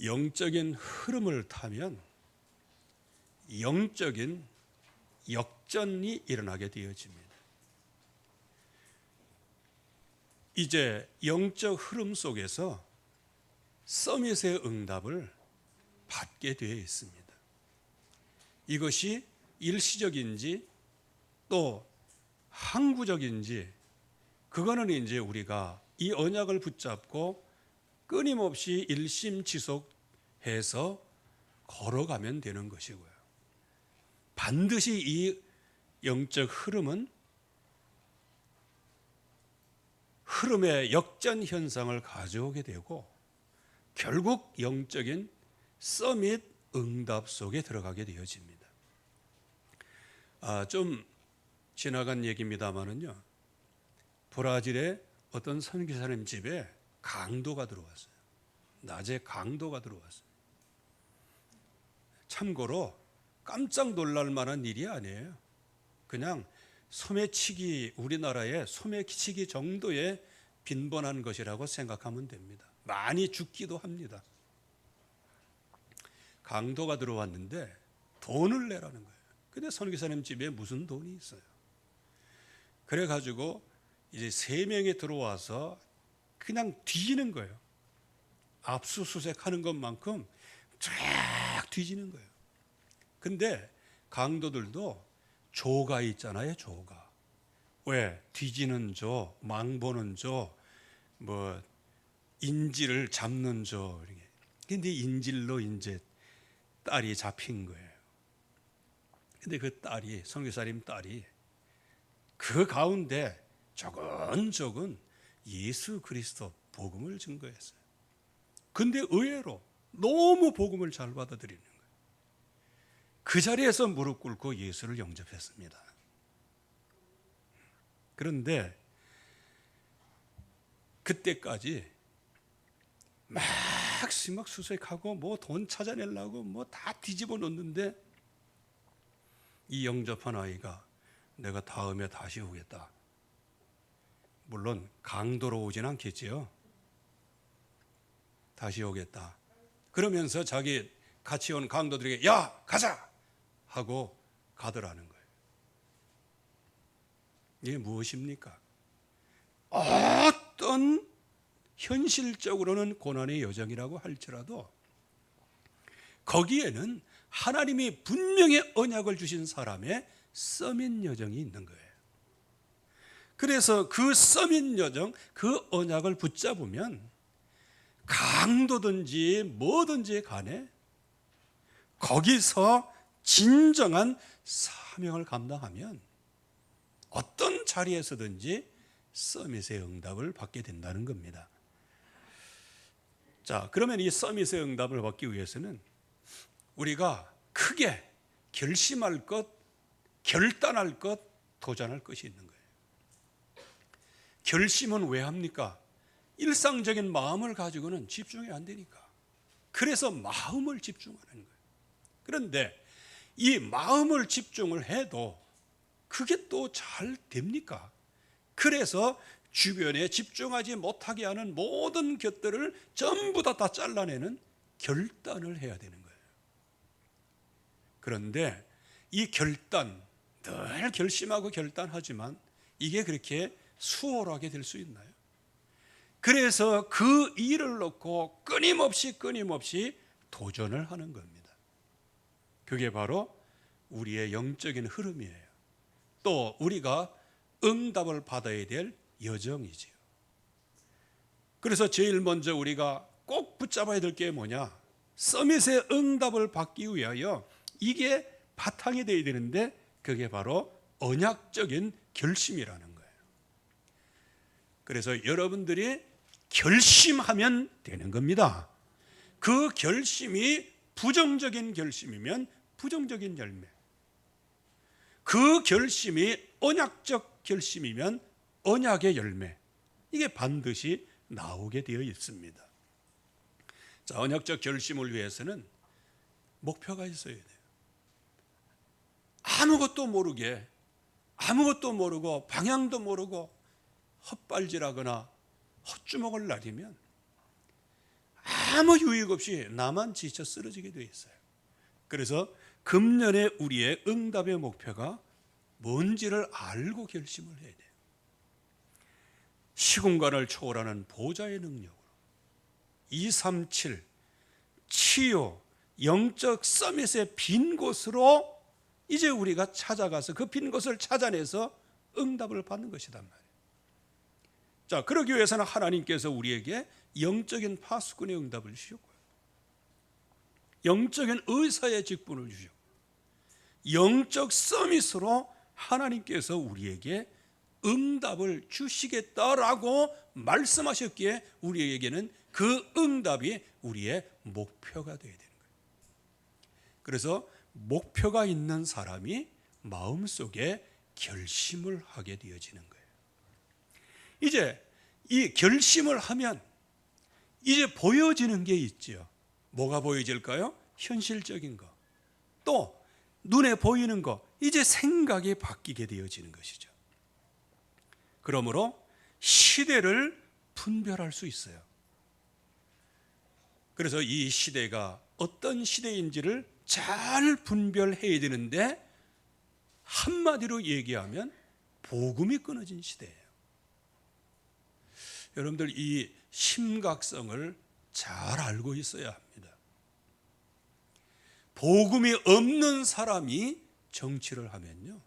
영적인 흐름을 타면 영적인 역전이 일어나게 되어집니다. 이제 영적 흐름 속에서 서밋의 응답을 받게 되어 있습니다. 이것이 일시적인지 또 항구적인지 그거는 이제 우리가 이 언약을 붙잡고 끊임없이 일심지속해서 걸어가면 되는 것이고요. 반드시 이 영적 흐름의 역전 현상을 가져오게 되고 결국 영적인 서밋 응답 속에 들어가게 되어집니다. 좀 지나간 얘기입니다만은요. 브라질의 어떤 선교사님 집에 강도가 들어왔어요. 낮에 강도가 들어왔어요. 참고로 깜짝 놀랄 만한 일이 아니에요. 그냥 소매치기, 우리나라의 소매치기 정도의 빈번한 것이라고 생각하면 됩니다. 많이 죽기도 합니다. 강도가 들어왔는데 돈을 내라는 거예요. 근데 선교사님 집에 무슨 돈이 있어요? 그래가지고 이제 3명이 들어와서 그냥 뒤지는 거예요. 압수수색하는 것만큼 쫙 뒤지는 거예요. 근데 강도들도 조가 있잖아요, 조가. 왜? 뒤지는 조, 망보는 조, 인질을 잡는 조. 근데 인질로 이제 딸이 잡힌 거예요. 근데 그 딸이, 선교사님 딸이 그 가운데 조근조근 예수 그리스도 복음을 증거했어요. 근데 의외로 너무 복음을 잘 받아들이는 거예요. 그 자리에서 무릎 꿇고 예수를 영접했습니다. 그런데 그때까지 막 수색하고 돈 찾아내려고 다 뒤집어 놓는데 이 영접한 아이가 내가 다음에 다시 오겠다. 물론 강도로 오진 않겠지요. 다시 오겠다. 그러면서 자기 같이 온 강도들에게 야 가자 하고 가더라는 거예요. 이게 무엇입니까? 어떤 현실적으로는 고난의 여정이라고 할지라도 거기에는 하나님이 분명히 언약을 주신 사람의 서밋 여정이 있는 거예요. 그래서 그 서밋 여정, 그 언약을 붙잡으면 강도든지 뭐든지 간에 거기서 진정한 사명을 감당하면 어떤 자리에서든지 서밋의 응답을 받게 된다는 겁니다. 자, 그러면 이 서밋의 응답을 받기 위해서는 우리가 크게 결심할 것, 결단할 것, 도전할 것이 있는 거예요. 결심은 왜 합니까? 일상적인 마음을 가지고는 집중이 안 되니까. 그래서 마음을 집중하는 거예요. 그런데 이 마음을 집중을 해도 그게 또 잘 됩니까? 그래서 주변에 집중하지 못하게 하는 모든 것들을 전부 다 잘라내는 결단을 해야 되는 거예요. 그런데 이 결단, 늘 결심하고 결단하지만 이게 그렇게 수월하게 될 수 있나요? 그래서 그 일을 놓고 끊임없이 도전을 하는 겁니다. 그게 바로 우리의 영적인 흐름이에요. 또 우리가 응답을 받아야 될 여정이지요. 그래서 제일 먼저 우리가 꼭 붙잡아야 될 게 뭐냐? 서밋의 응답을 받기 위하여 이게 바탕이 되어야 되는데 그게 바로 언약적인 결심이라는 거예요. 그래서 여러분들이 결심하면 되는 겁니다. 그 결심이 부정적인 결심이면 부정적인 열매, 그 결심이 언약적 결심이면 언약의 열매, 이게 반드시 나오게 되어 있습니다. 자, 언약적 결심을 위해서는 목표가 있어야 돼요. 아무것도 모르고 방향도 모르고 헛발질하거나 헛주먹을 나리면 아무 유익 없이 나만 지쳐 쓰러지게 되어 있어요. 그래서 금년에 우리의 응답의 목표가 뭔지를 알고 결심을 해야 돼요. 시공간을 초월하는 보좌의 능력으로 237 치유 영적 서밋의 빈 곳으로 이제 우리가 찾아가서 그 빈 곳을 찾아내서 응답을 받는 것이단 말이에요. 자, 그러기 위해서는 하나님께서 우리에게 영적인 파수꾼의 응답을 주셨고요, 영적인 의사의 직분을 주셨고, 영적 서밋으로 하나님께서 우리에게 응답을 주시겠다라고 말씀하셨기에 우리에게는 그 응답이 우리의 목표가 되어야 되는 거예요. 그래서 목표가 있는 사람이 마음속에 결심을 하게 되어지는 거예요. 이제 이 결심을 하면 이제 보여지는 게 있죠. 뭐가 보여질까요? 현실적인 거, 또 눈에 보이는 거, 이제 생각이 바뀌게 되어지는 것이죠. 그러므로 시대를 분별할 수 있어요. 그래서 이 시대가 어떤 시대인지를 잘 분별해야 되는데, 한마디로 얘기하면 복음이 끊어진 시대예요. 여러분들 이 심각성을 잘 알고 있어야 합니다. 복음이 없는 사람이 정치를 하면요,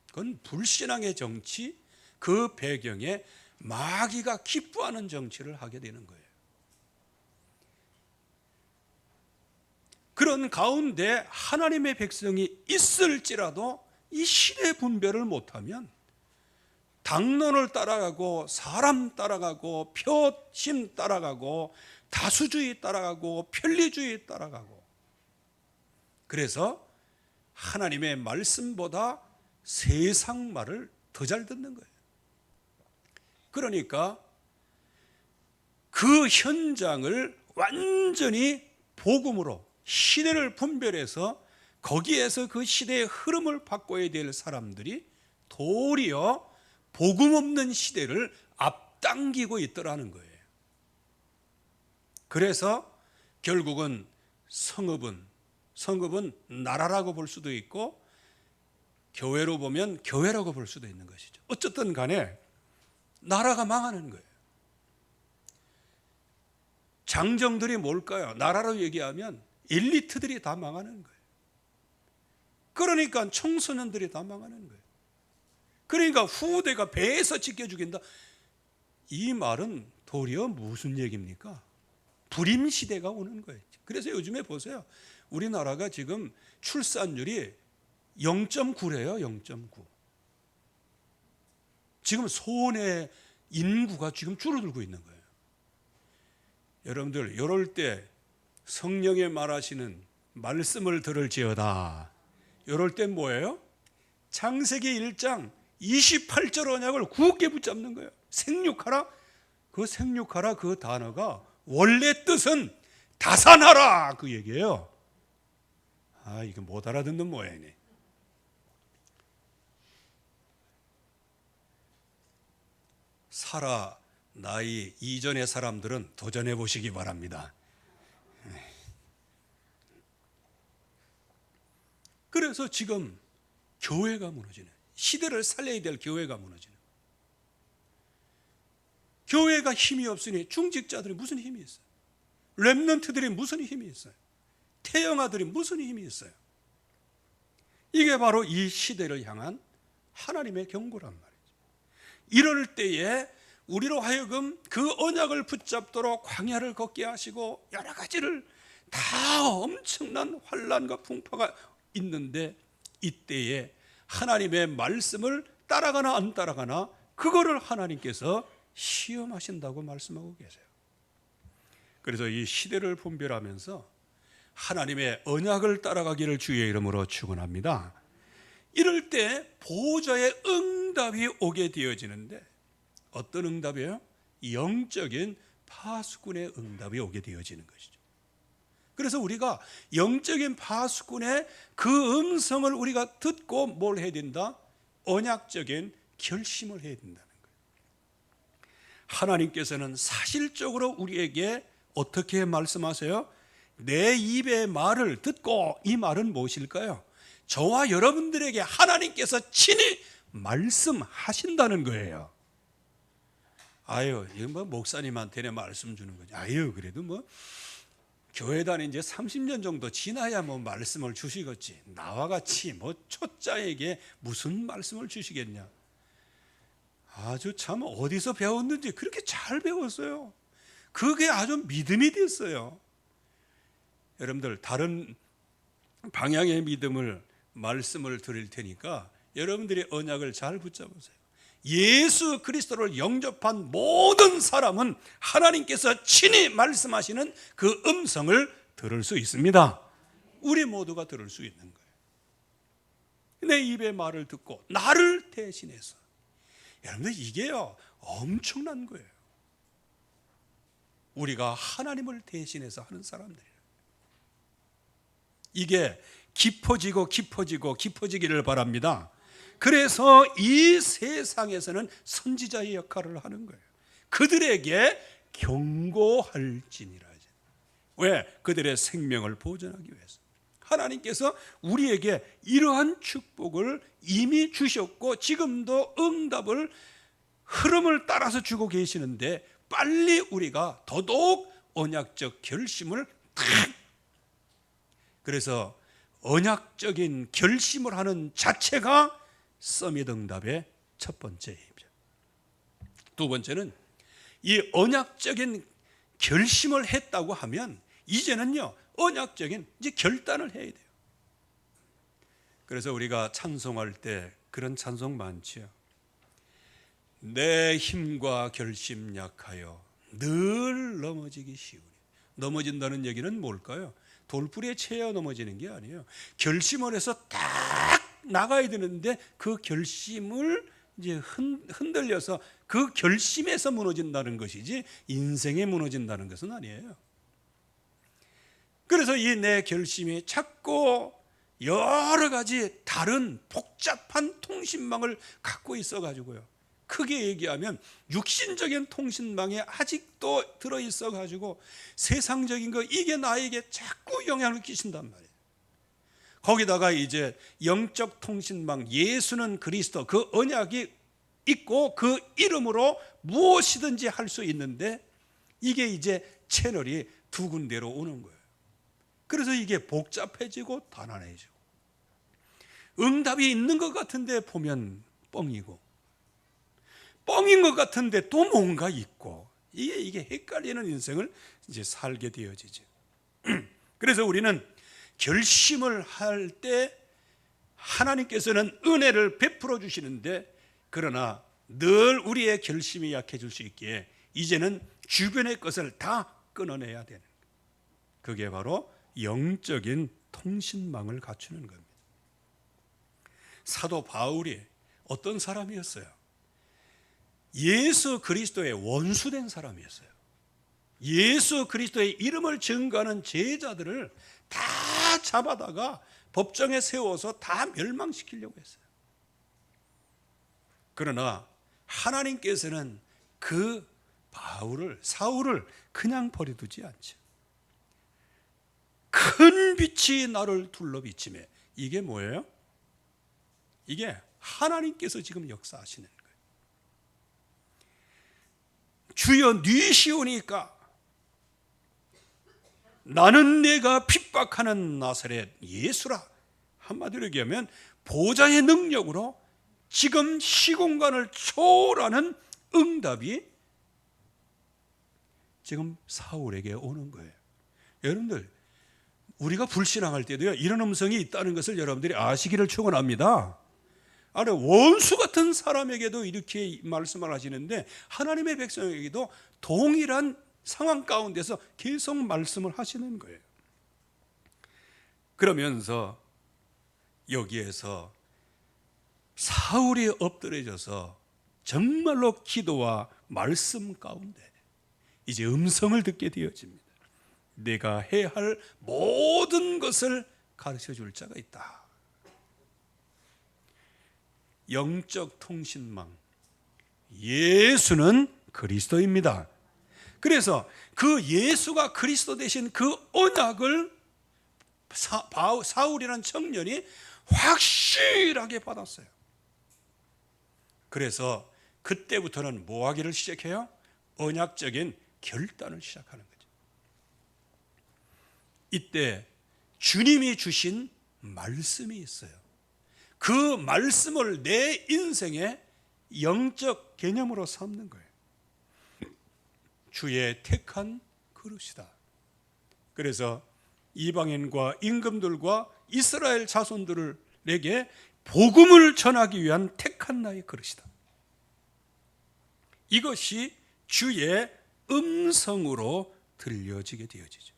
그건 불신앙의 정치, 그 배경에 마귀가 기뻐하는 정치를 하게 되는 거예요. 그런 가운데 하나님의 백성이 있을지라도 이 시대 분별을 못하면 당론을 따라가고 사람 따라가고 표심 따라가고 다수주의 따라가고 편리주의 따라가고, 그래서 하나님의 말씀보다 세상 말을 더 잘 듣는 거예요. 그러니까 그 현장을 완전히 복음으로 시대를 분별해서 거기에서 그 시대의 흐름을 바꿔야 될 사람들이 도리어 복음 없는 시대를 앞당기고 있더라는 거예요. 그래서 결국은 성읍은 나라라고 볼 수도 있고, 교회로 보면 교회라고 볼 수도 있는 것이죠. 어쨌든 간에 나라가 망하는 거예요. 장정들이 뭘까요? 나라로 얘기하면 엘리트들이 다 망하는 거예요. 그러니까 청소년들이 다 망하는 거예요. 그러니까 후대가 배에서 찢겨 죽인다. 이 말은 도리어 무슨 얘기입니까? 불임 시대가 오는 거예요. 그래서 요즘에 보세요. 우리나라가 지금 출산율이 0.9래요. 0.9. 지금 소원의 인구가 지금 줄어들고 있는 거예요. 여러분들 이럴 때 성령의 말하시는 말씀을 들을지어다, 이럴 때 뭐예요? 창세기 1장 28절 언약을 굳게 붙잡는 거예요. 생육하라. 그 생육하라 그 단어가 원래 뜻은 다산하라 그 얘기예요. 이거 못 알아듣는 모양이네. 사라 나이 이전의 사람들은 도전해 보시기 바랍니다. 그래서 지금 교회가 무너지는, 시대를 살려야 될 교회가 무너지는, 교회가 힘이 없으니 중직자들이 무슨 힘이 있어요? 렘넌트들이 무슨 힘이 있어요? 태영아들이 무슨 힘이 있어요? 이게 바로 이 시대를 향한 하나님의 경고란 말이죠. 이럴 때에 우리로 하여금 그 언약을 붙잡도록 광야를 걷게 하시고 여러 가지를 다 엄청난 환난과 풍파가 있는데, 이때에 하나님의 말씀을 따라가나 안 따라가나 그거를 하나님께서 시험하신다고 말씀하고 계세요. 그래서 이 시대를 분별하면서 하나님의 언약을 따라가기를 주의 이름으로 축원합니다. 이럴 때 보좌의 응답이 오게 되어지는데, 어떤 응답이에요? 영적인 파수꾼의 응답이 오게 되어지는 것이죠. 그래서 우리가 영적인 파수꾼의 그 음성을 우리가 듣고 뭘 해야 된다? 언약적인 결심을 해야 된다는 거예요. 하나님께서는 사실적으로 우리에게 어떻게 말씀하세요? 내 입의 말을 듣고, 이 말은 무엇일까요? 저와 여러분들에게 하나님께서 친히 말씀하신다는 거예요. 아유, 이거 뭐 목사님한테 내 말씀 주는 거지. 아유, 그래도 뭐 교회 다닌 지 30년 정도 지나야 뭐 말씀을 주시겠지. 나와 같이 뭐 초짜에게 무슨 말씀을 주시겠냐. 아주 참 어디서 배웠는지 그렇게 잘 배웠어요. 그게 아주 믿음이 됐어요. 여러분들, 다른 방향의 믿음을 말씀을 드릴 테니까 여러분들이 언약을 잘 붙잡으세요. 예수 그리스도를 영접한 모든 사람은 하나님께서 친히 말씀하시는 그 음성을 들을 수 있습니다. 우리 모두가 들을 수 있는 거예요. 내 입의 말을 듣고 나를 대신해서. 여러분들, 이게요 엄청난 거예요. 우리가 하나님을 대신해서 하는 사람들이에요. 이게 깊어지기를 바랍니다. 그래서 이 세상에서는 선지자의 역할을 하는 거예요. 그들에게 경고할지니라. 왜? 그들의 생명을 보존하기 위해서. 하나님께서 우리에게 이러한 축복을 이미 주셨고 지금도 응답을 흐름을 따라서 주고 계시는데, 빨리 우리가 더더욱 언약적 결심을 그래서 언약적인 결심을 하는 자체가 서밋 응답의 첫 번째입니다. 두 번째는 이 언약적인 결심을 했다고 하면 이제는요 언약적인 이제 결단을 해야 돼요. 그래서 우리가 찬송할 때 그런 찬송 많지요. 내 힘과 결심 약하여 늘 넘어지기 쉬우니. 넘어진다는 얘기는 뭘까요? 돌부리에 채여 넘어지는 게 아니에요. 결심을 해서 딱 나가야 되는데 그 결심을 이제 흔들려서 그 결심에서 무너진다는 것이지 인생에 무너진다는 것은 아니에요. 그래서 이 내 결심이 자꾸 여러 가지 다른 복잡한 통신망을 갖고 있어 가지고요. 크게 얘기하면 육신적인 통신망에 아직도 들어있어 가지고 세상적인 거, 이게 나에게 자꾸 영향을 끼친단 말이에요. 거기다가 이제 영적 통신망, 예수는 그리스도, 그 언약이 있고 그 이름으로 무엇이든지 할 수 있는데, 이게 이제 채널이 두 군데로 오는 거예요. 그래서 이게 복잡해지고 단단해지고, 응답이 있는 것 같은데 보면 뻥이고, 뻥인 것 같은데 또 뭔가 있고, 이게 헷갈리는 인생을 이제 살게 되어지죠. 그래서 우리는 결심을 할 때 하나님께서는 은혜를 베풀어 주시는데, 그러나 늘 우리의 결심이 약해질 수 있기에 이제는 주변의 것을 다 끊어내야 되는 거예요. 그게 바로 영적인 통신망을 갖추는 겁니다. 사도 바울이 어떤 사람이었어요? 예수 그리스도의 원수된 사람이었어요. 예수 그리스도의 이름을 증거하는 제자들을 다 잡아다가 법정에 세워서 다 멸망시키려고 했어요. 그러나 하나님께서는 그 사울을 그냥 버려두지 않죠. 큰 빛이 나를 둘러비치매. 이게 뭐예요? 이게 하나님께서 지금 역사하시는 거예요. 주여 니시오니까 나는 내가 핍박하는 나사렛 예수라. 한마디로 얘기하면 보좌의 능력으로 지금 시공간을 초월하는 응답이 지금 사울에게 오는 거예요. 여러분들, 우리가 불신앙할 때도요 이런 음성이 있다는 것을 여러분들이 아시기를 축원합니다. 아니, 원수 같은 사람에게도 이렇게 말씀을 하시는데 하나님의 백성에게도 동일한 상황 가운데서 계속 말씀을 하시는 거예요. 그러면서 여기에서 사울이 엎드려져서 정말로 기도와 말씀 가운데 이제 음성을 듣게 되어집니다. 내가 해야 할 모든 것을 가르쳐 줄 자가 있다. 영적 통신망, 예수는 그리스도입니다. 그래서 그 예수가 그리스도 되신 그 언약을 사울이라는 청년이 확실하게 받았어요. 그래서 그때부터는 뭐 하기를 시작해요? 언약적인 결단을 시작하는 거죠. 이때 주님이 주신 말씀이 있어요. 그 말씀을 내 인생의 영적 개념으로 삼는 거예요. 주의 택한 그릇이다. 그래서 이방인과 임금들과 이스라엘 자손들에게 복음을 전하기 위한 택한 나의 그릇이다. 이것이 주의 음성으로 들려지게 되어지죠.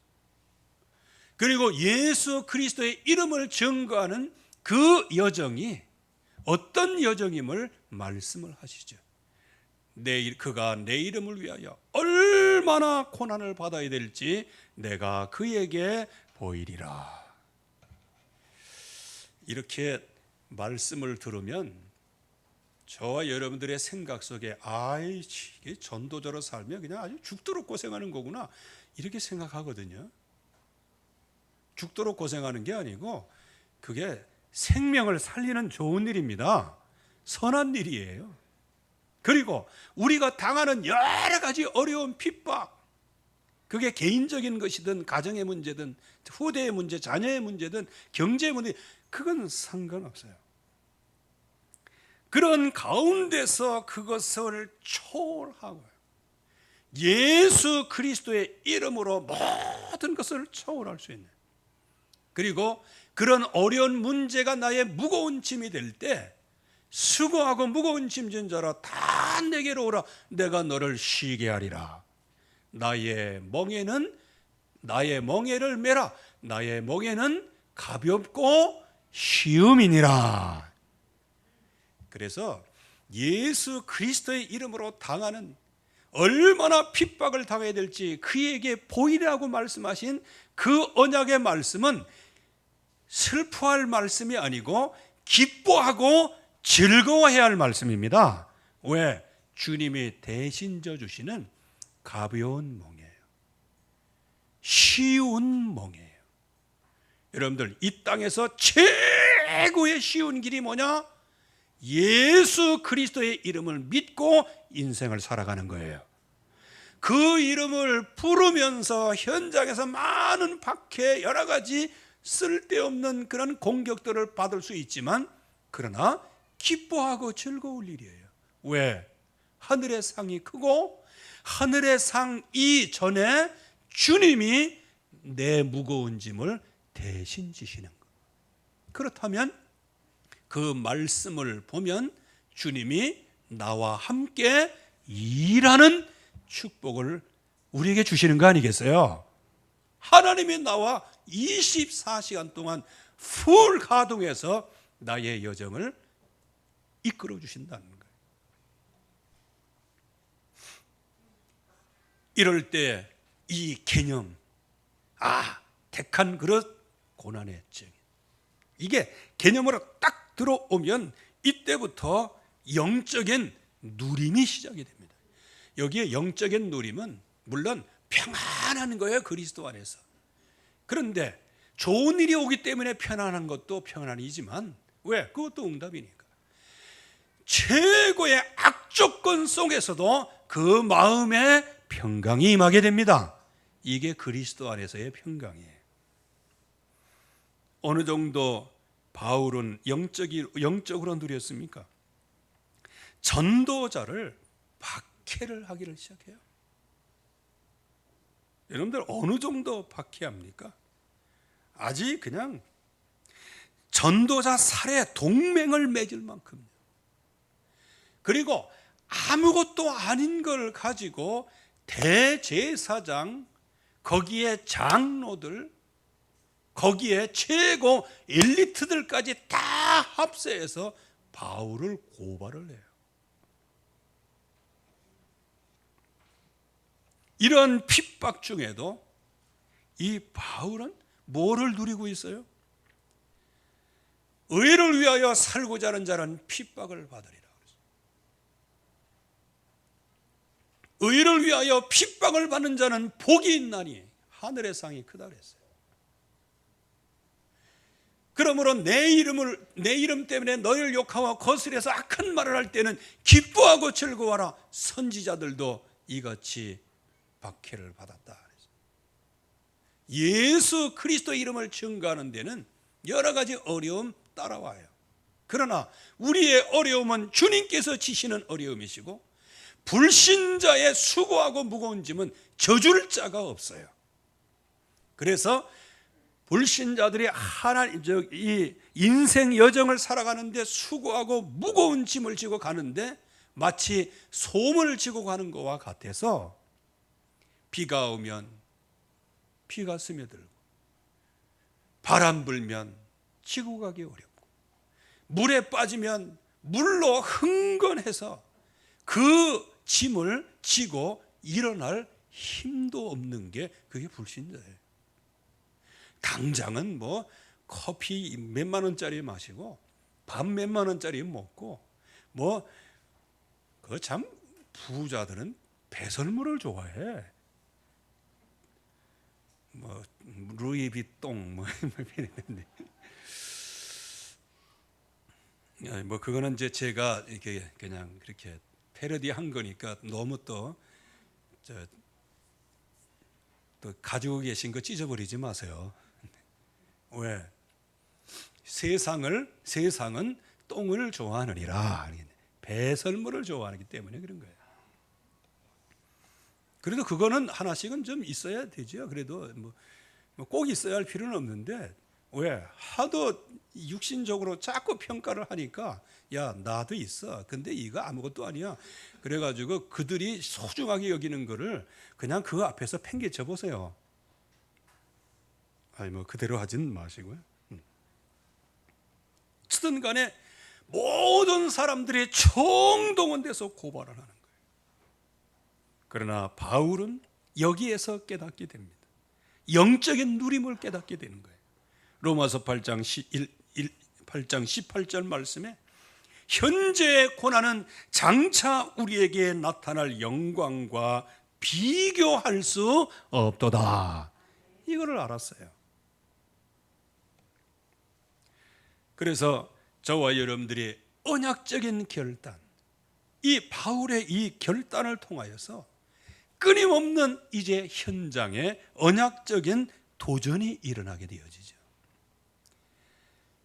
그리고 예수 그리스도의 이름을 증거하는 그 여정이 어떤 여정임을 말씀을 하시죠. 그가 내 이름을 위하여 얼마나 고난을 받아야 될지 내가 그에게 보이리라. 이렇게 말씀을 들으면 저와 여러분들의 생각 속에 이게 전도자로 살면 그냥 아주 죽도록 고생하는 거구나 이렇게 생각하거든요. 죽도록 고생하는 게 아니고 그게 생명을 살리는 좋은 일입니다. 선한 일이에요. 그리고 우리가 당하는 여러 가지 어려운 핍박, 그게 개인적인 것이든 가정의 문제든 후대의 문제, 자녀의 문제든 경제의 문제, 그건 상관없어요. 그런 가운데서 그것을 초월하고 예수 그리스도의 이름으로 모든 것을 초월할 수 있는, 그리고 그런 어려운 문제가 나의 무거운 짐이 될 때 수고하고 무거운 짐진 자라 다 내게로 오라, 내가 너를 쉬게 하리라. 나의 멍에를 메라. 나의 멍에는 가볍고 쉬움이니라. 그래서 예수 그리스도의 이름으로 당하는, 얼마나 핍박을 당해야 될지 그에게 보이라고 말씀하신 그 언약의 말씀은 슬퍼할 말씀이 아니고 기뻐하고 즐거워해야 할 말씀입니다. 왜? 주님이 대신 져주시는 가벼운 멍이에요. 쉬운 멍이에요. 여러분들, 이 땅에서 최고의 쉬운 길이 뭐냐? 예수 그리스도의 이름을 믿고 인생을 살아가는 거예요. 그 이름을 부르면서 현장에서 많은 박해, 여러 가지 쓸데없는 그런 공격들을 받을 수 있지만, 그러나 기뻐하고 즐거울 일이에요. 왜? 하늘의 상이 크고 하늘의 상 이전에 주님이 내 무거운 짐을 대신 지시는 것. 그렇다면 그 말씀을 보면 주님이 나와 함께 일하는 축복을 우리에게 주시는 거 아니겠어요? 하나님이 나와 24시간 동안 풀 가동해서 나의 여정을 이끌어 주신다는 거예요. 이럴 때 이 개념, 택한 그릇, 고난의 증인, 이게 개념으로 딱 들어오면 이때부터 영적인 누림이 시작이 됩니다. 여기에 영적인 누림은 물론 평안한 거예요, 그리스도 안에서. 그런데 좋은 일이 오기 때문에 편안한 것도 평안이지만, 왜? 그것도 응답이니까. 최고의 악조건 속에서도 그 마음에 평강이 임하게 됩니다. 이게 그리스도 안에서의 평강이에요. 어느 정도 바울은 영적으로 누렸습니까? 전도자를 박해를 하기를 시작해요. 여러분들, 어느 정도 박해합니까? 아직 그냥 전도자 살해 동맹을 맺을 만큼, 그리고 아무것도 아닌 걸 가지고 대제사장, 거기에 장로들, 거기에 최고 엘리트들까지 다 합세해서 바울을 고발을 해요. 이런 핍박 중에도 이 바울은 뭐를 누리고 있어요? 의를 위하여 살고자 하는 자는 핍박을 받으리라. 의를 위하여 핍박을 받는 자는 복이 있나니 하늘의 상이 크다 그랬어요. 그러므로 내 이름 때문에 너희를 욕하고 거스려서 악한 말을 할 때는 기뻐하고 즐거워하라. 선지자들도 이같이 박해를 받았다. 예수 그리스도 이름을 증거하는 데는 여러 가지 어려움 따라와요. 그러나 우리의 어려움은 주님께서 지시는 어려움이시고, 불신자의 수고하고 무거운 짐은 져줄 자가 없어요. 그래서 불신자들이 이 인생 여정을 살아가는데 수고하고 무거운 짐을 지고 가는데 마치 솜을 지고 가는 것과 같아서, 비가 오면 비가 스며들고 바람 불면 지고 가기 어렵고 물에 빠지면 물로 흥건해서 그 짐을 지고 일어날 힘도 없는 게 그게 불신자예요. 당장은 뭐 커피 몇만 원짜리 마시고 밥 몇만 원짜리 먹고 뭐 그 참 부자들은 배설물을 좋아해. 뭐 루이비통 뭐 이랬는데 뭐 그거는 이제 제가 이렇게 그냥 그렇게 패러디한 거니까 너무 또 가지고 계신 거 찢어버리지 마세요. 왜? 세상은 똥을 좋아하느니라. 배설물을 좋아하기 때문에 그런 거예요. 그래도 그거는 하나씩은 좀 있어야 되죠. 그래도 뭐 꼭 있어야 할 필요는 없는데, 왜? 하도 육신적으로 자꾸 평가를 하니까 야 나도 있어. 근데 이거 아무것도 아니야. 그래가지고 그들이 소중하게 여기는 거를 그냥 그 앞에서 팽개쳐 보세요. 아니 뭐 그대로 하진 마시고요. 어쨌든 간에 모든 사람들이 총동원돼서 고발을 하는 거예요. 그러나 바울은 여기에서 깨닫게 됩니다. 영적인 누림을 깨닫게 되는 거예요. 로마서 8장 18절 말씀에 현재의 고난은 장차 우리에게 나타날 영광과 비교할 수 없도다. 이거를 알았어요. 그래서 저와 여러분들이 언약적인 결단, 이 바울의 이 결단을 통하여서 끊임없는 이제 현장에 언약적인 도전이 일어나게 되어지죠.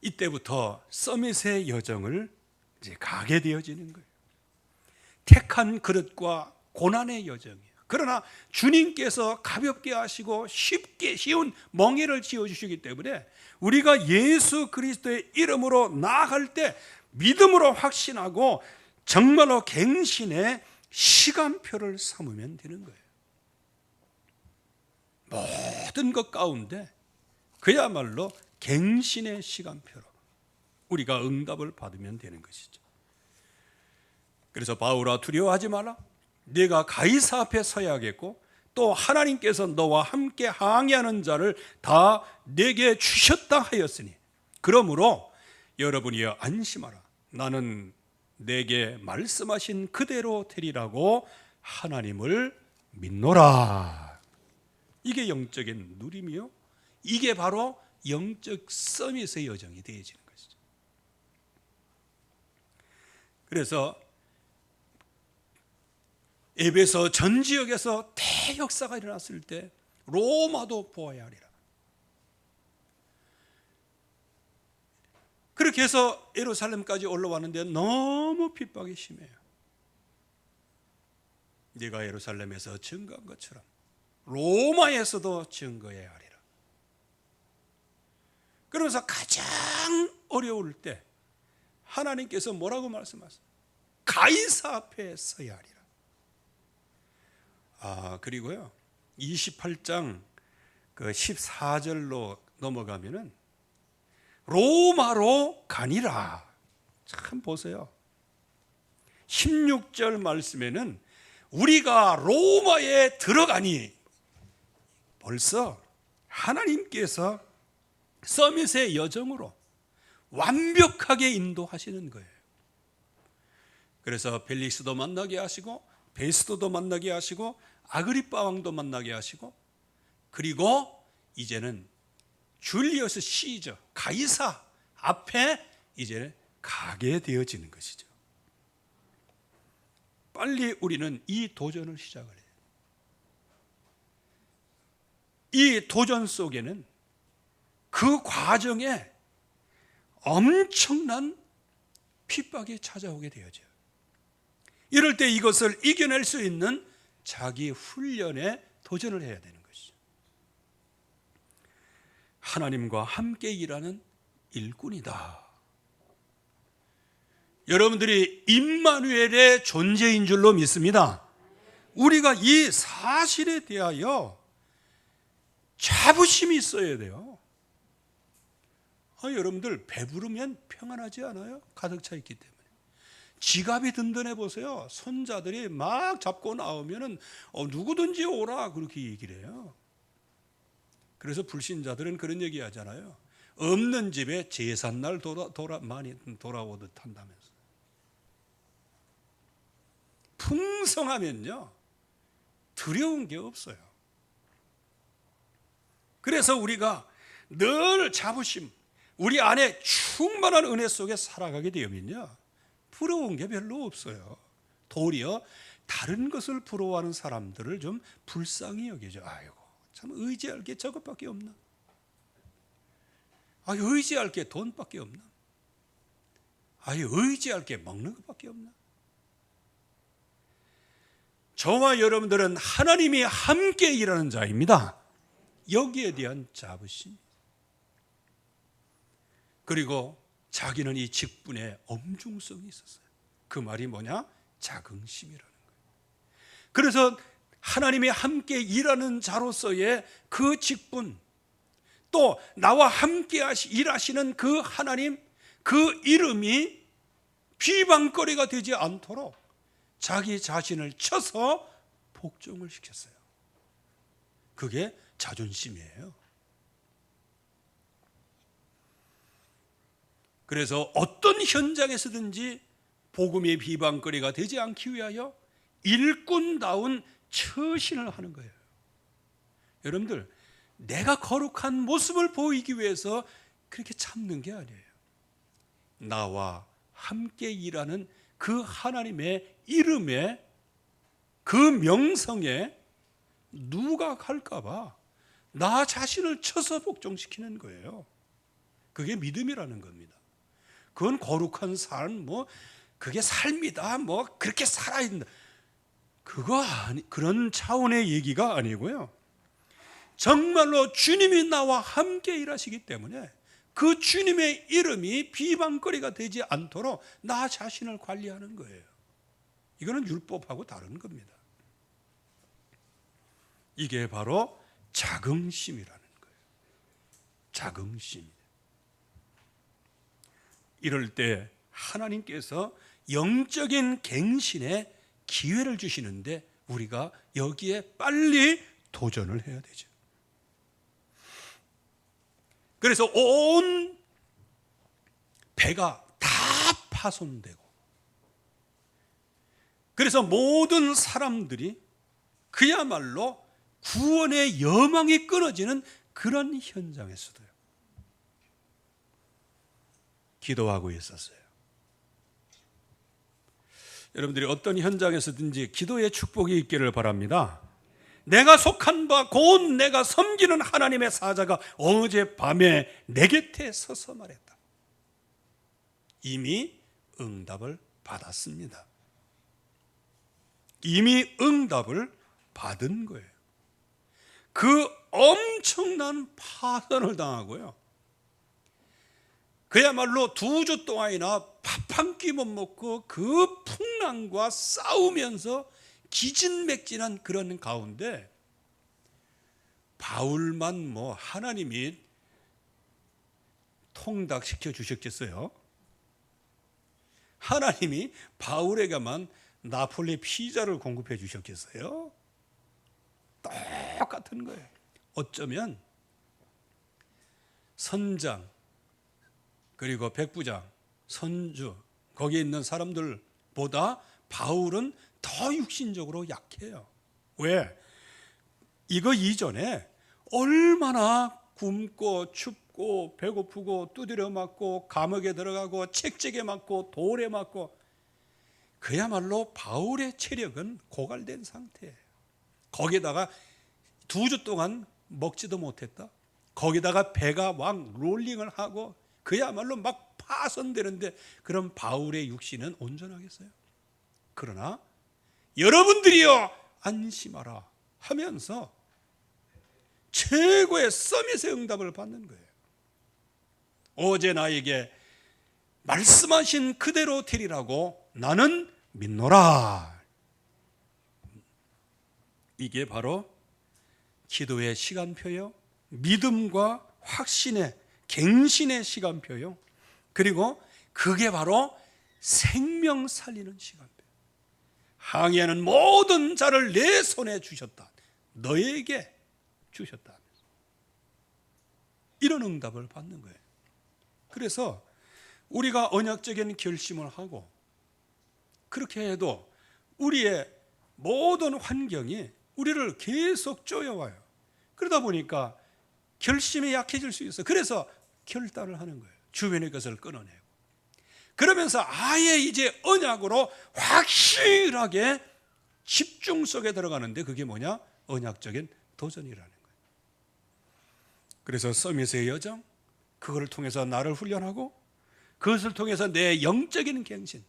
이때부터 서밋의 여정을 이제 가게 되어지는 거예요. 택한 그릇과 고난의 여정이에요. 그러나 주님께서 가볍게 하시고 쉬운 멍에를 지어주시기 때문에 우리가 예수 그리스도의 이름으로 나아갈 때 믿음으로 확신하고 정말로 갱신의 시간표를 삼으면 되는 거예요. 모든 것 가운데 그야말로 갱신의 시간표로 우리가 응답을 받으면 되는 것이죠. 그래서 바울아 두려워하지 마라. 네가 가이사 앞에 서야겠고 또 하나님께서 너와 함께 항해하는 자를 다 내게 주셨다 하였으니 그러므로 여러분이여 안심하라. 나는 내게 말씀하신 그대로 되리라고 하나님을 믿노라. 이게 영적인 누림이요. 이게 바로 영적 서밋의 여정이 되어지는 것이죠. 그래서 에베소 전 지역에서 대역사가 일어났을 때 로마도 보아야 하리라. 그렇게 해서 예루살렘까지 올라왔는데 너무 핍박이 심해요. 네가 예루살렘에서 증거한 것처럼 로마에서도 증거해야 하리라. 그러면서 가장 어려울 때 하나님께서 뭐라고 말씀하세요? 가이사 앞에 서야 하리라. 그리고요 28장 그 14절로 넘어가면은 로마로 가니라. 참 보세요. 16절 말씀에는 우리가 로마에 들어가니 벌써 하나님께서 서밋의 여정으로 완벽하게 인도하시는 거예요. 그래서 벨릭스도 만나게 하시고 베스도도 만나게 하시고 아그리빠 왕도 만나게 하시고, 그리고 이제는 줄리어스 시저 가이사 앞에 이제 가게 되어지는 것이죠. 빨리 우리는 이 도전을 시작을 해요. 이 도전 속에는 그 과정에 엄청난 핍박이 찾아오게 되어져요. 이럴 때 이것을 이겨낼 수 있는 자기 훈련에 도전을 해야 되는 것이죠. 하나님과 함께 일하는 일꾼이다. 여러분들이 임마누엘의 존재인 줄로 믿습니다. 우리가 이 사실에 대하여 자부심이 있어야 돼요. 여러분들 배부르면 평안하지 않아요? 가득 차 있기 때문에. 지갑이 든든해 보세요. 손자들이 막 잡고 나오면은 누구든지 오라 그렇게 얘기를 해요. 그래서 불신자들은 그런 얘기 하잖아요. 없는 집에 제삿날 많이 돌아오듯 한다면서. 풍성하면요 두려운 게 없어요. 그래서 우리가 늘 자부심, 우리 안에 충만한 은혜 속에 살아가게 되면요 부러운 게 별로 없어요. 도리어 다른 것을 부러워하는 사람들을 좀 불쌍히 여기죠. 아이고 참 의지할 게 저것밖에 없나? 의지할 게 돈밖에 없나? 의지할 게 먹는 것밖에 없나? 저와 여러분들은 하나님이 함께 일하는 자입니다. 여기에 대한 자부심, 그리고 자기는 이 직분에 엄중성이 있었어요. 그 말이 뭐냐? 자긍심이라는 거예요. 그래서 하나님이 함께 일하는 자로서의 그 직분, 또 나와 함께 일하시는 그 하나님, 그 이름이 비방거리가 되지 않도록 자기 자신을 쳐서 복종을 시켰어요. 그게 자존심이에요. 그래서 어떤 현장에서든지 복음의 비방거리가 되지 않기 위하여 일꾼다운 처신을 하는 거예요. 여러분들, 내가 거룩한 모습을 보이기 위해서 그렇게 참는 게 아니에요. 나와 함께 일하는 그 하나님의 이름에, 그 명성에 누가 갈까 봐 나 자신을 쳐서 복종시키는 거예요. 그게 믿음이라는 겁니다. 그건 거룩한 삶, 그게 삶이다, 그렇게 살아야 된다, 그런 차원의 얘기가 아니고요. 정말로 주님이 나와 함께 일하시기 때문에 그 주님의 이름이 비방거리가 되지 않도록 나 자신을 관리하는 거예요. 이거는 율법하고 다른 겁니다. 이게 바로 자긍심이라는 거예요. 자긍심. 이럴 때 하나님께서 영적인 갱신의 기회를 주시는데 우리가 여기에 빨리 도전을 해야 되죠. 그래서 온 배가 다 파손되고, 그래서 모든 사람들이 그야말로 구원의 여망이 끊어지는 그런 현장에서도요 기도하고 있었어요. 여러분들이 어떤 현장에서든지 기도의 축복이 있기를 바랍니다. 내가 속한 바 곧 내가 섬기는 하나님의 사자가 어젯밤에 내 곁에 서서 말했다. 이미 응답을 받았습니다. 이미 응답을 받은 거예요. 그 엄청난 파선을 당하고요, 그야말로 2주 동안이나 밥 한 끼 못 먹고 그 풍랑과 싸우면서 기진맥진한 그런 가운데 바울만 하나님이 통닭시켜 주셨겠어요? 하나님이 바울에게만 나폴리 피자를 공급해 주셨겠어요? 똑같은 거예요. 어쩌면 선장, 그리고 백부장, 선주, 거기에 있는 사람들보다 바울은 더 육신적으로 약해요. 왜? 이거 이전에 얼마나 굶고 춥고 배고프고 두드려 맞고 감옥에 들어가고 책제게 맞고 돌에 맞고, 그야말로 바울의 체력은 고갈된 상태예요. 거기다가 2주 동안 먹지도 못했다. 거기다가 배가 왕 롤링을 하고 그야말로 막 파손되는데, 그럼 바울의 육신은 온전하겠어요? 그러나 여러분들이여 안심하라 하면서 최고의 서밋의 응답을 받는 거예요. 어제 나에게 말씀하신 그대로 되리라고 나는 믿노라. 이게 바로 기도의 시간표요, 믿음과 확신의 갱신의 시간표요, 그리고 그게 바로 생명 살리는 시간표. 항해하는 모든 자를 내 손에 주셨다, 너에게 주셨다, 이런 응답을 받는 거예요. 그래서 우리가 언약적인 결심을 하고 그렇게 해도 우리의 모든 환경이 우리를 계속 쪼여와요. 그러다 보니까 결심이 약해질 수 있어요. 그래서 결단을 하는 거예요. 주변의 것을 끊어내고. 그러면서 아예 이제 언약으로 확실하게 집중 속에 들어가는데, 그게 뭐냐? 언약적인 도전이라는 거예요. 그래서 서밋의 여정, 그걸 통해서 나를 훈련하고, 그것을 통해서 내 영적인 갱신,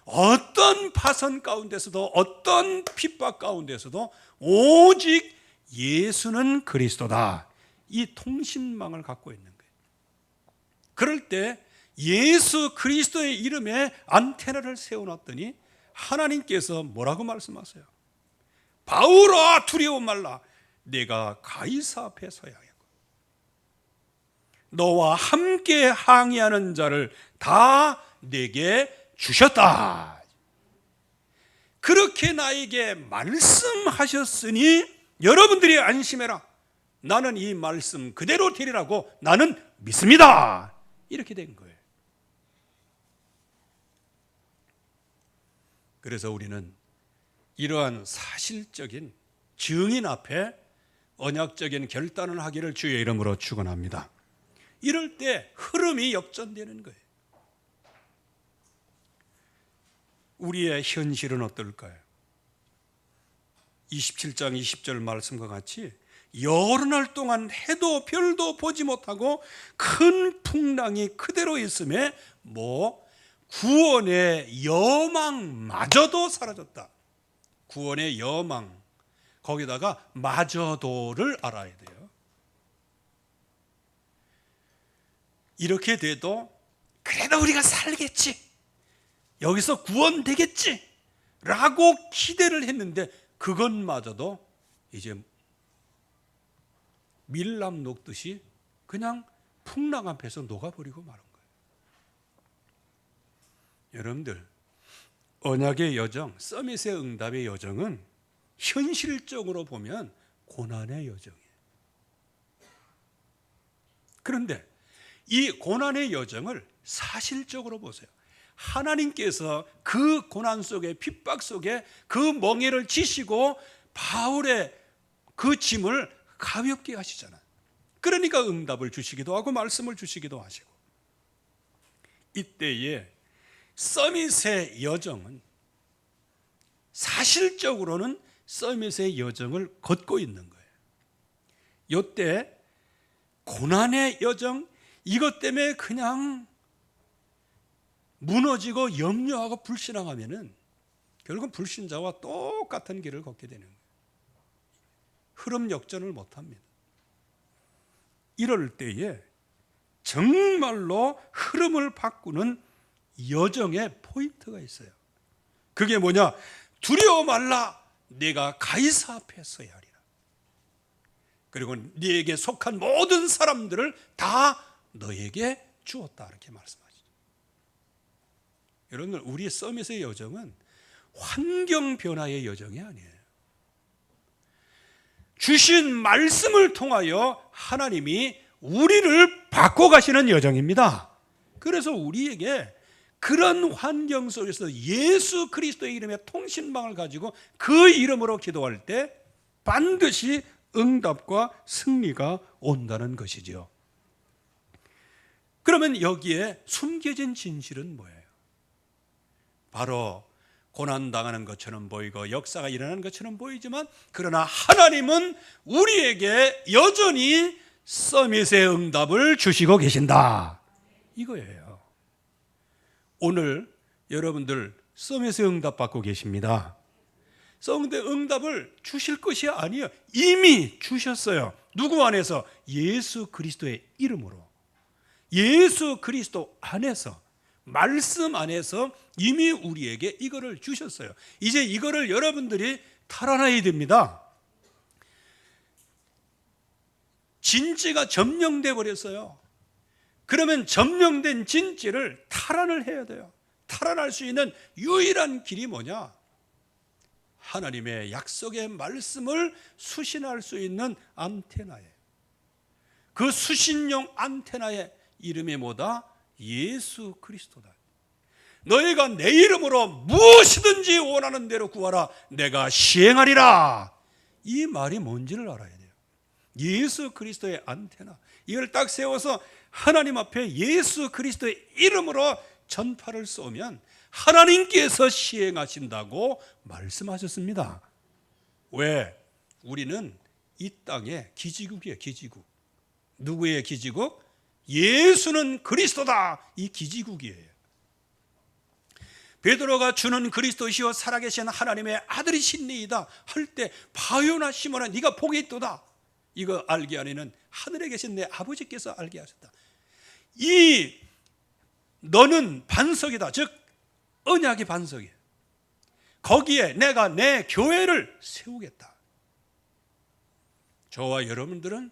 어떤 파선 가운데서도 어떤 핍박 가운데서도 오직 예수는 그리스도다, 이 통신망을 갖고 있는 거예요. 그럴 때 예수 그리스도의 이름에 안테나를 세워놨더니 하나님께서 뭐라고 말씀하세요? 바울아 두려워 말라, 내가 가이사 앞에 서야 하고 너와 함께 항해하는 자를 다 내게 주셨다. 그렇게 나에게 말씀하셨으니 여러분들이 안심해라, 나는 이 말씀 그대로 되리라고 나는 믿습니다. 이렇게 된 거예요. 그래서 우리는 이러한 사실적인 증인 앞에 언약적인 결단을 하기를 주의 이름으로 축원합니다. 이럴 때 흐름이 역전되는 거예요. 우리의 현실은 어떨까요? 27장 20절 말씀과 같이 여러 날 동안 해도 별도 보지 못하고 큰 풍랑이 그대로 있음에 구원의 여망마저도 사라졌다. 구원의 여망, 거기다가 마저도를 알아야 돼요. 이렇게 돼도 그래도 우리가 살겠지, 여기서 구원되겠지 라고 기대를 했는데, 그것마저도 이제 밀람 녹듯이 그냥 풍랑 앞에서 녹아버리고 마는 거예요. 여러분들, 언약의 여정, 서밋의 응답의 여정은 현실적으로 보면 고난의 여정이에요. 그런데 이 고난의 여정을 사실적으로 보세요. 하나님께서 그 고난 속에, 핍박 속에 그 멍에를 지시고 바울의 그 짐을 가볍게 하시잖아요. 그러니까 응답을 주시기도 하고 말씀을 주시기도 하시고. 이때에 서밋의 여정은 사실적으로는 서밋의 여정을 걷고 있는 거예요. 이때 고난의 여정, 이것 때문에 그냥 무너지고 염려하고 불신앙하면은 결국은 불신자와 똑같은 길을 걷게 되는 거예요. 흐름 역전을 못합니다. 이럴 때에 정말로 흐름을 바꾸는 여정의 포인트가 있어요. 그게 뭐냐? 두려워 말라, 내가 가이사 앞에 서야 하리라. 그리고 네게 속한 모든 사람들을 다 너에게 주었다, 이렇게 말씀하시죠. 여러분들, 우리의 서밋의 여정은 환경 변화의 여정이 아니에요. 주신 말씀을 통하여 하나님이 우리를 바꿔가시는 여정입니다. 그래서 우리에게 그런 환경 속에서 예수 그리스도의 이름의 통신망을 가지고 그 이름으로 기도할 때 반드시 응답과 승리가 온다는 것이죠. 그러면 여기에 숨겨진 진실은 뭐예요? 바로 고난당하는 것처럼 보이고 역사가 일어나는 것처럼 보이지만, 그러나 하나님은 우리에게 여전히 서밋의 응답을 주시고 계신다, 이거예요. 오늘 여러분들 서밋의 응답 받고 계십니다. 서밋의 응답을 주실 것이 아니에요. 이미 주셨어요. 누구 안에서? 예수 그리스도의 이름으로, 예수 그리스도 안에서, 말씀 안에서 이미 우리에게 이거를 주셨어요. 이제 이거를 여러분들이 탈환해야 됩니다. 진지가 점령돼 버렸어요. 그러면 점령된 진지를 탈환을 해야 돼요. 탈환할 수 있는 유일한 길이 뭐냐? 하나님의 약속의 말씀을 수신할 수 있는 안테나예요. 그 수신용 안테나의 이름이 뭐다? 예수 그리스도다. 너희가 내 이름으로 무엇이든지 원하는 대로 구하라, 내가 시행하리라. 이 말이 뭔지를 알아야 돼요. 예수 그리스도의 안테나, 이걸 딱 세워서 하나님 앞에 예수 그리스도의 이름으로 전파를 쏘면 하나님께서 시행하신다고 말씀하셨습니다. 왜? 우리는 이 땅의 기지국이에요. 기지국. 누구의 기지국? 예수는 그리스도다, 이 기지국이에요. 베드로가 주는 그리스도시요 살아계신 하나님의 아들이시니이다 할 때, 바요나 시몬아 네가 복이 있도다, 이거 알게 하려는 하늘에 계신 내 아버지께서 알게 하셨다. 이 너는 반석이다, 즉 언약의 반석이에요. 거기에 내가 내 교회를 세우겠다. 저와 여러분들은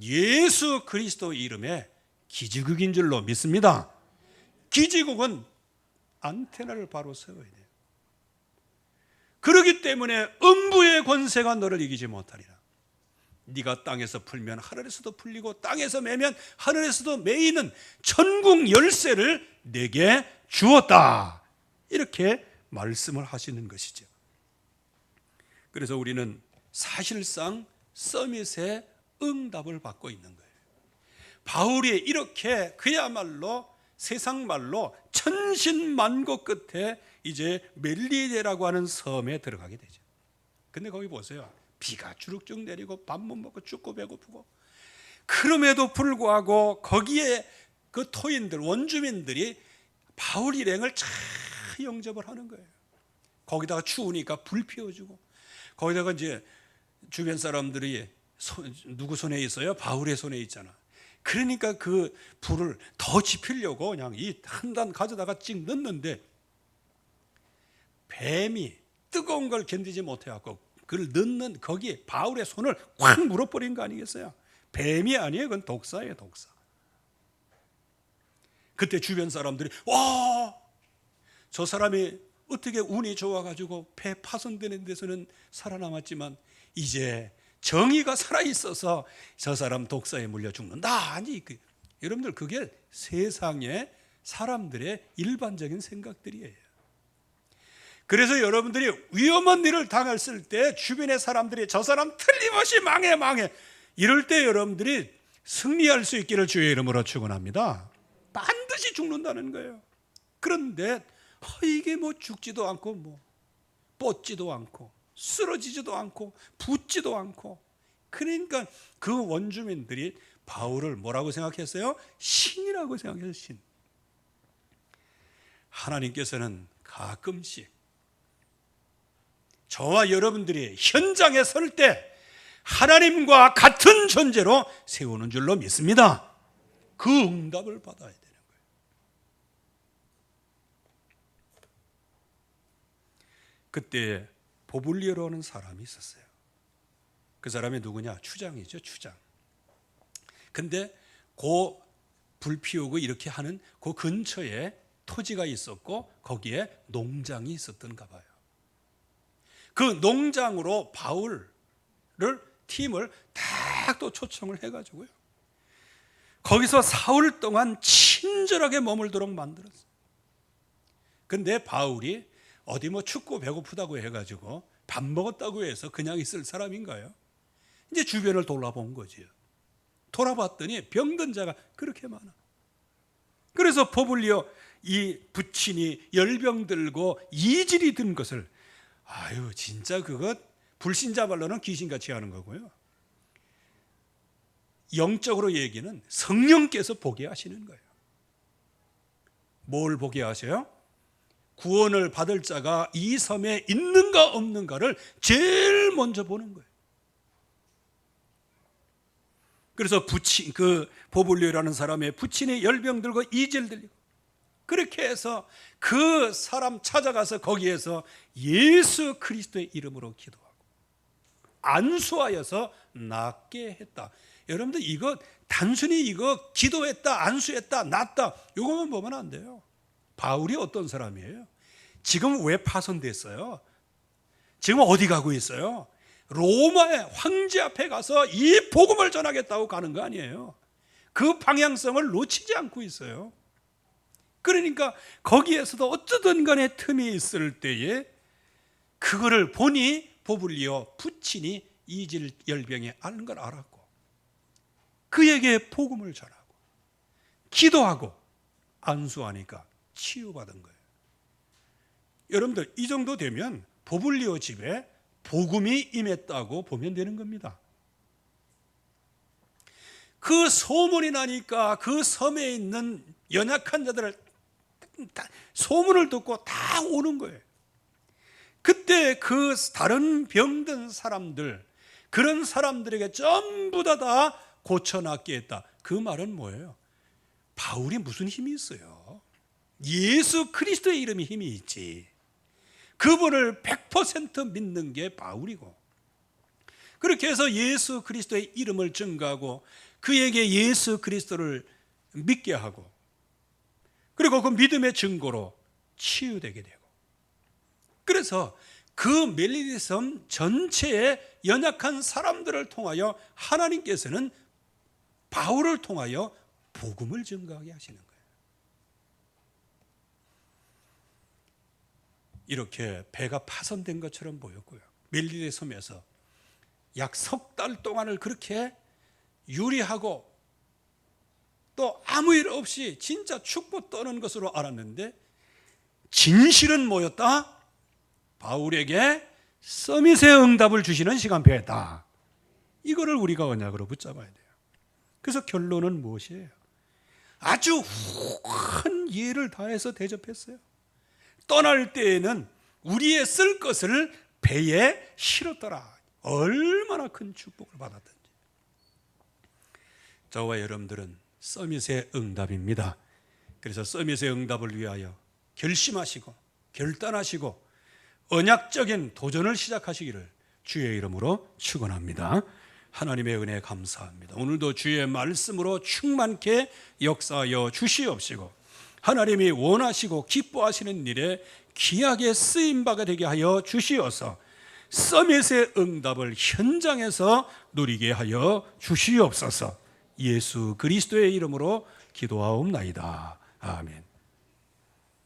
예수 그리스도 이름의 기지국인 줄로 믿습니다. 기지국은 안테나를 바로 세워야 돼요. 그렇기 때문에 음부의 권세가 너를 이기지 못하리라. 네가 땅에서 풀면 하늘에서도 풀리고 땅에서 매면 하늘에서도 매이는 천국 열쇠를 내게 주었다, 이렇게 말씀을 하시는 것이죠. 그래서 우리는 사실상 서밋의 응답을 받고 있는 거예요. 바울이 이렇게 그야말로 세상 말로 천신만고 끝에 이제 멜리데라고 하는 섬에 들어가게 되죠. 근데 거기 보세요. 비가 주룩주룩 내리고 밥 못 먹고 죽고 배고프고, 그럼에도 불구하고 거기에 그 토인들, 원주민들이 바울 일행을 잘 영접을 하는 거예요. 거기다가 추우니까 불 피워주고, 거기다가 이제 주변 사람들이 누구 손에 있어요? 바울의 손에 있잖아. 그러니까 그 불을 더 지피려고 그냥 이 한 단 가져다가 찍 넣는데, 뱀이 뜨거운 걸 견디지 못해갖고 그걸 넣는 거기에 바울의 손을 확 물어버린 거 아니겠어요? 뱀이 아니에요. 그건 독사예요, 독사. 그때 주변 사람들이 와, 저 사람이 어떻게 운이 좋아가지고 배 파손되는 데서는 살아남았지만 이제 정의가 살아있어서 저 사람 독사에 물려 죽는다. 아니, 여러분들 그게 세상의 사람들의 일반적인 생각들이에요. 그래서 여러분들이 위험한 일을 당했을 때 주변의 사람들이 저 사람 틀림없이 망해 이럴 때 여러분들이 승리할 수 있기를 주의 이름으로 축원합니다. 반드시 죽는다는 거예요. 그런데 이게 뭐 죽지도 않고 뭐 뻗지도 않고 쓰러지지도 않고 붙지도 않고, 그러니까 그 원주민들이 바울을 뭐라고 생각했어요? 신이라고 생각했어요. 신. 하나님께서는 가끔씩 저와 여러분들이 현장에 설 때 하나님과 같은 존재로 세우는 줄로 믿습니다. 그 응답을 받아야 되는 거예요. 그때 보블리오라는 사람이 있었어요. 그 사람이 누구냐? 추장이죠, 추장. 근데 그 불 피우고 이렇게 하는 그 근처에 토지가 있었고 거기에 농장이 있었던가 봐요. 그 농장으로 바울을 팀을 딱 또 초청을 해가지고요, 거기서 사흘 동안 친절하게 머물도록 만들었어요. 근데 바울이 어디 뭐 춥고 배고프다고 해가지고 밥 먹었다고 해서 그냥 있을 사람인가요? 이제 주변을 돌아본 거지요. 돌아봤더니 병든 자가 그렇게 많아. 그래서 포블리오 이 부친이 열병 들고 이질이 든 것을, 아유 진짜 그것 불신자 말로는 귀신같이 하는 거고요. 영적으로 얘기는 성령께서 보게 하시는 거예요. 뭘 보게 하세요? 구원을 받을 자가 이 섬에 있는가 없는가를 제일 먼저 보는 거예요. 그래서 그 보블리오라는 사람의 부친이 열병 들고 이질 들리고, 그렇게 해서 그 사람 찾아가서 거기에서 예수 그리스도의 이름으로 기도하고 안수하여서 낫게 했다. 여러분들 이거 단순히 이거 기도했다, 안수했다, 낫다 이것만 보면 안 돼요. 바울이 어떤 사람이에요? 지금 왜 파손됐어요? 지금 어디 가고 있어요? 로마의 황제 앞에 가서 이 복음을 전하겠다고 가는 거 아니에요. 그 방향성을 놓치지 않고 있어요. 그러니까 거기에서도 어쩌든 간에 틈이 있을 때에 그거를 보니 보블리오 부친이 이질 열병에 앓는 걸 알았고 그에게 복음을 전하고 기도하고 안수하니까 치유받은 거예요. 여러분들 이 정도 되면 보블리오 집에 복음이 임했다고 보면 되는 겁니다. 그 소문이 나니까 그 섬에 있는 연약한 자들을 소문을 듣고 다 오는 거예요. 그때 그 다른 병든 사람들, 그런 사람들에게 전부 다 고쳐낫게 했다. 그 말은 뭐예요? 바울이 무슨 힘이 있어요? 예수 그리스도의 이름이 힘이 있지. 그분을 100% 믿는 게 바울이고, 그렇게 해서 예수 그리스도의 이름을 증거하고 그에게 예수 그리스도를 믿게 하고, 그리고 그 믿음의 증거로 치유되게 되고, 그래서 그 멜리디 섬 전체의 연약한 사람들을 통하여 하나님께서는 바울을 통하여 복음을 증거하게 하시는 거예요. 이렇게 배가 파손된 것처럼 보였고요. 멜리디 섬에서 약 석 달 동안을 그렇게 유리하고 또 아무 일 없이 진짜 축복 떠는 것으로 알았는데, 진실은 뭐였다? 바울에게 서밋의 응답을 주시는 시간표였다. 이거를 우리가 언약으로 붙잡아야 돼요. 그래서 결론은 무엇이에요? 아주 큰 예를 다해서 대접했어요. 떠날 때에는 우리의 쓸 것을 배에 실었더라. 얼마나 큰 축복을 받았던지. 저와 여러분들은 서밋의 응답입니다. 그래서 서밋의 응답을 위하여 결심하시고 결단하시고 언약적인 도전을 시작하시기를 주의 이름으로 축원합니다. 하나님의 은혜에 감사합니다. 오늘도 주의 말씀으로 충만케 역사하여 주시옵시고 하나님이 원하시고 기뻐하시는 일에 귀하게 쓰임바가 되게 하여 주시어서 서밋의 응답을 현장에서 누리게 하여 주시옵소서. 예수 그리스도의 이름으로 기도하옵나이다. 아멘.